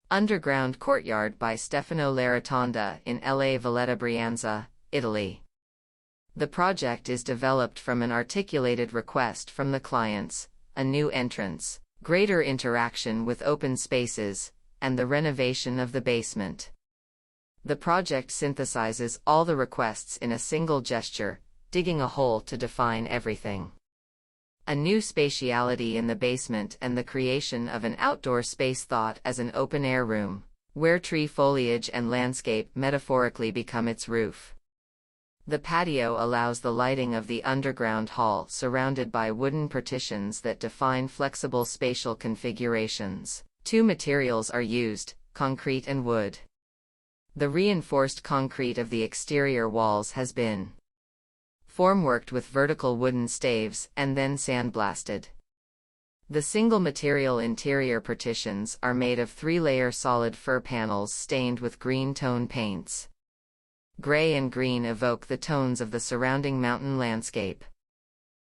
Underground Courtyard by Stefano Larotonda in LA Valletta Brianza, Italy. The project is developed from an articulated request from the clients, a new entrance, greater interaction with open spaces, and the renovation of the basement. The project synthesizes all the requests in a single gesture, digging a hole to define everything. A new spatiality in the basement and the creation of an outdoor space thought as an open-air room, where tree foliage and landscape metaphorically become its roof. The patio allows the lighting of the underground hall surrounded by wooden partitions that define flexible spatial configurations. Two materials are used, concrete and wood. The reinforced concrete of the exterior walls has been formworked with vertical wooden staves and then sandblasted. The single-material interior partitions are made of three-layer solid fir panels stained with green tone paints. Gray and green evoke the tones of the surrounding mountain landscape.